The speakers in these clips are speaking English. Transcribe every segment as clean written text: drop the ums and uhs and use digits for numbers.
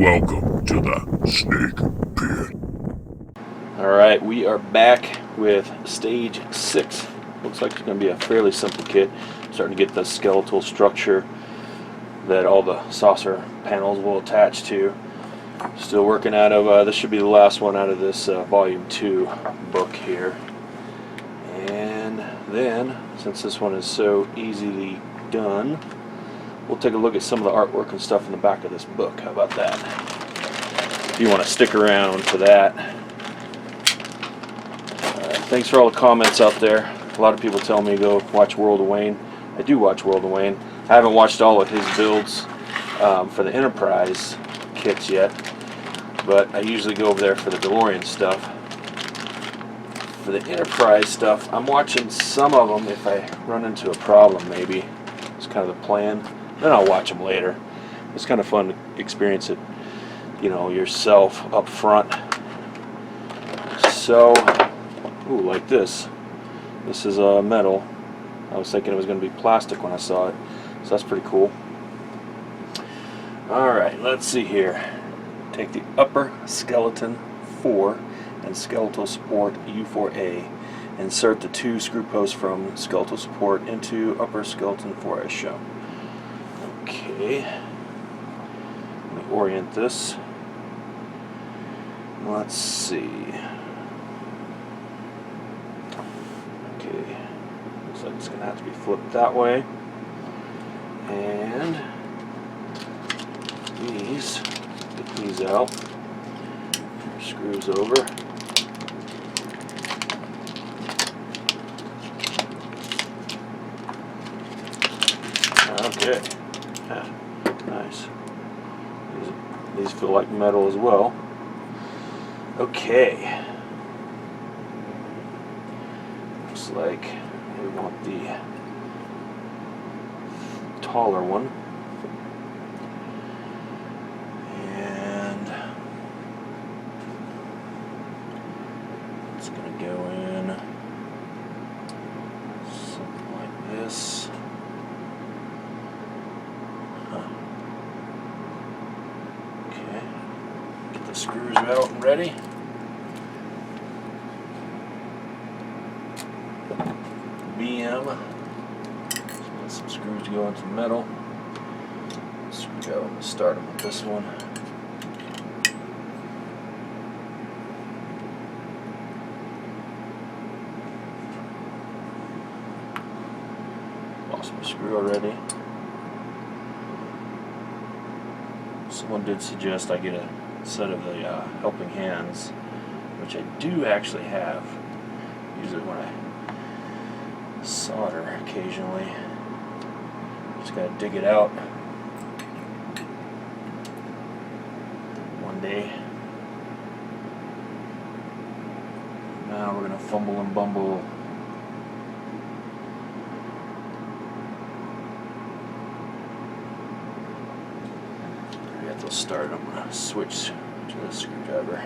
Welcome to the Snake Pit. Alright, we are back with stage 6. Looks like it's going to be a fairly simple kit. Starting to get the skeletal structure that all the saucer panels will attach to. Still working out of, this should be the last one out of this volume 2 book here. And then, since this one is so easily done, we'll take a look at some of the artwork and stuff in the back of this book. How about that? If you want to stick around for that. Thanks for all the comments out there. A lot of people tell me to go watch World of Wayne. I do watch World of Wayne. I haven't watched all of his builds for the Enterprise kits yet, but I usually go over there for the DeLorean stuff. For the Enterprise stuff, I'm watching some of them if I run into a problem, maybe. It's kind of the plan. Then I'll watch them later. It's kind of fun to experience it, you know, yourself up front. So, ooh, like this. This is metal. I was thinking it was going to be plastic when I saw it, so that's pretty cool. Alright, let's see here. Take the upper skeleton 4 and skeletal support U4A. Insert the 2 screw posts from skeletal support into upper skeleton 4 as shown. Okay. Let me orient this. Let's see. Okay. Looks like it's going to have to be flipped that way. And get these out. Screws over. Okay. Yeah, nice. These feel like metal as well. Okay. Looks like we want the taller one. And it's going to go in something like this. Okay. Get the screws out and ready. BM. Some screws to go into metal. So we go start them with this one. Lost my screw already. Someone did suggest I get a set of the helping hands, which I do actually have. Use it when I solder occasionally. Just gotta dig it out one day. Now we're gonna fumble and bumble. We got those started. I'm gonna switch to the screwdriver.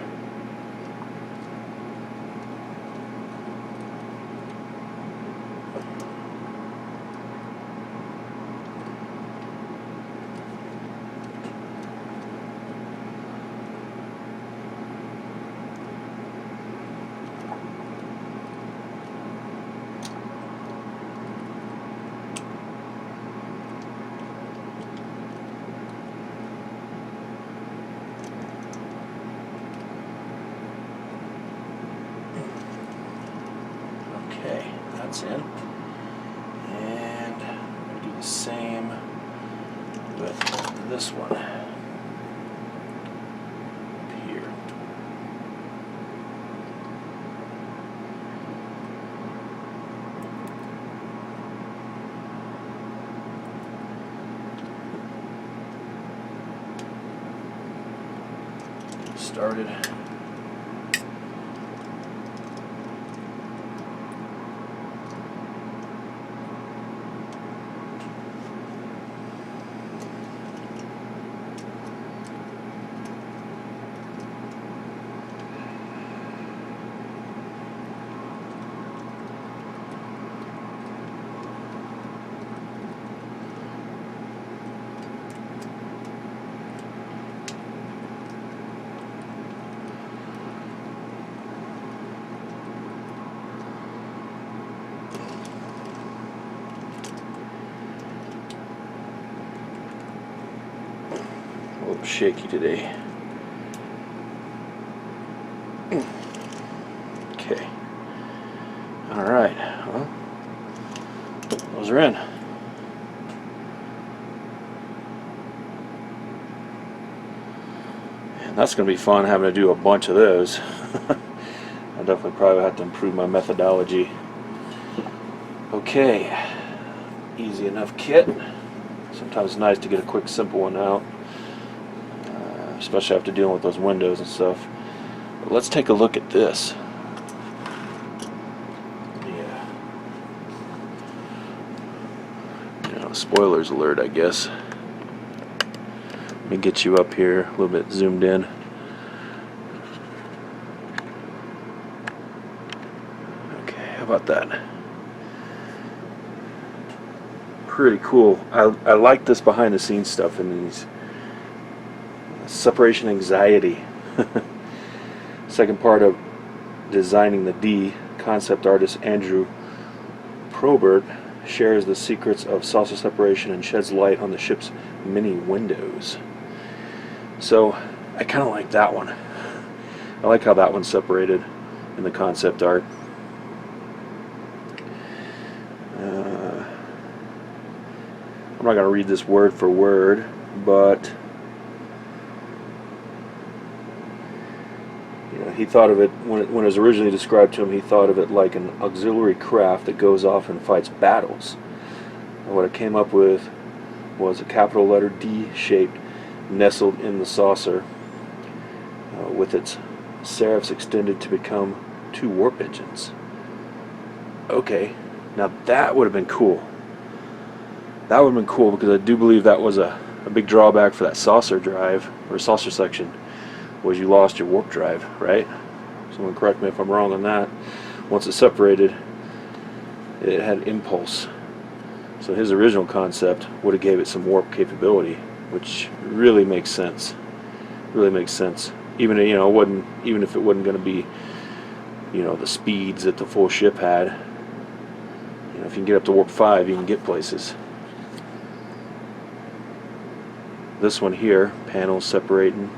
Okay, that's in. And I'm going to do the same with this one here. Started. A little shaky today. Okay. Alright. Well, those are in. And that's going to be fun having to do a bunch of those. I definitely probably have to improve my methodology. Okay. Easy enough kit. Sometimes it's nice to get a quick, simple one out. Especially after dealing with those windows and stuff. But let's take a look at this. Yeah. You know, spoilers alert, I guess. Let me get you up here a little bit zoomed in. Okay, how about that? Pretty cool. I like this behind the scenes stuff in these. Separation anxiety. Second part of designing the D, concept artist Andrew Probert shares the secrets of saucer separation and sheds light on the ship's many windows. So I kind of like that one. I like how that one's separated in the concept art. I'm not going to read this word for word, but he thought of it, when it was originally described to him, he thought of it like an auxiliary craft that goes off and fights battles. And what I came up with was a capital letter D shaped nestled in the saucer with its serifs extended to become 2 warp engines. Okay, now that would have been cool. That would have been cool because I do believe that was a big drawback for that saucer drive, or saucer section, was you lost your warp drive, right? Someone correct me if I'm wrong on that. Once it separated, it had impulse. So his original concept would have gave it some warp capability, which really makes sense. Really makes sense. Even if it wasn't going to be, the speeds that the full ship had. If you can get up to warp 5, you can get places. This one here, panels separating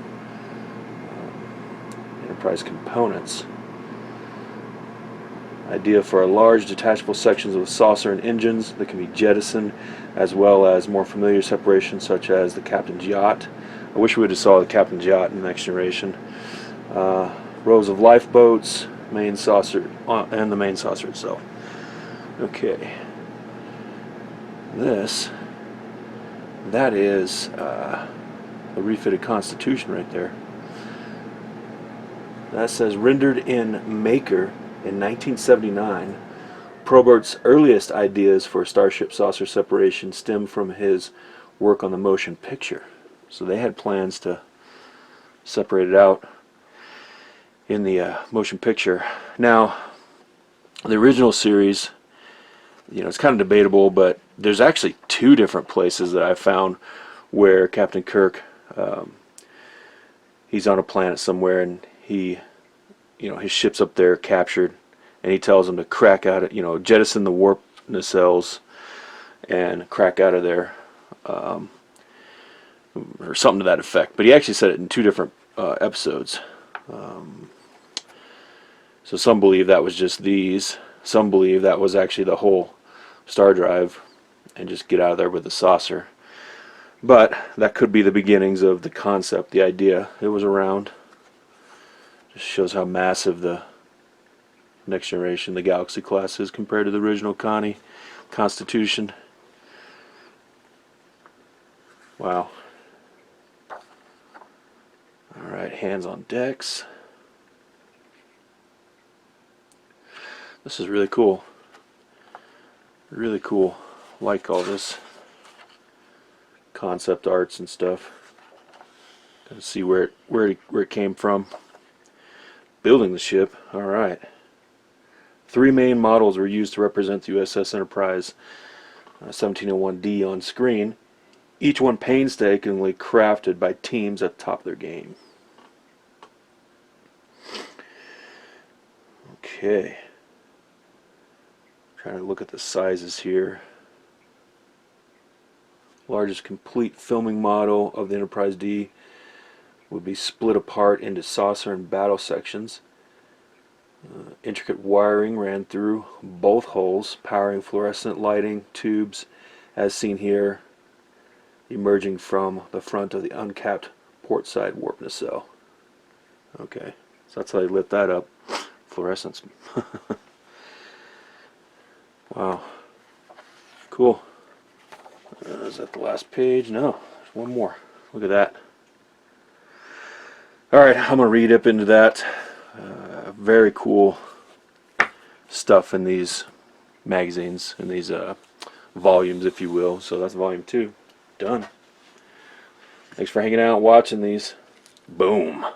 Enterprise components. Idea for a large detachable sections of the saucer and engines that can be jettisoned, as well as more familiar separation such as the captain's yacht. I wish we would have saw the captain's yacht in the Next Generation. Rows of lifeboats, main saucer, and the main saucer itself. Okay. That is a refitted Constitution right there. That says rendered in Maker in 1979. Probert's earliest ideas for starship saucer separation stem from his work on the motion picture. So they had plans to separate it out in the motion picture. Now, the original series, it's kind of debatable, but there's actually 2 different places that I found where Captain Kirk, he's on a planet somewhere and his ship's up there captured, and he tells them to crack out of, jettison the warp nacelles and crack out of there, or something to that effect. But he actually said it in 2 different episodes. So some believe that was just these. Some believe that was actually the whole star drive and just get out of there with the saucer. But that could be the beginnings of the concept, the idea. It was around. Just shows how massive the Next Generation, the Galaxy class is compared to the original Constitution. Wow. Alright, hands on decks. This is really cool. Really cool. Like all this concept arts and stuff. Gotta see where it came from. Building the ship. Alright. 3 main models were used to represent the USS Enterprise 1701D on screen, each one painstakingly crafted by teams at the top of their game. Okay. Trying to look at the sizes here. Largest complete filming model of the Enterprise D would be split apart into saucer and battle sections. Intricate wiring ran through both hulls, powering fluorescent lighting tubes, as seen here, emerging from the front of the uncapped port side warp nacelle. Okay, so that's how they lit that up. Fluorescence. Wow. Cool. Is that the last page? No, there's one more. Look at that. Alright, I'm going to read up into that. Very cool stuff in these magazines, in these volumes, if you will. So that's volume 2. Done. Thanks for hanging out and watching these. Boom.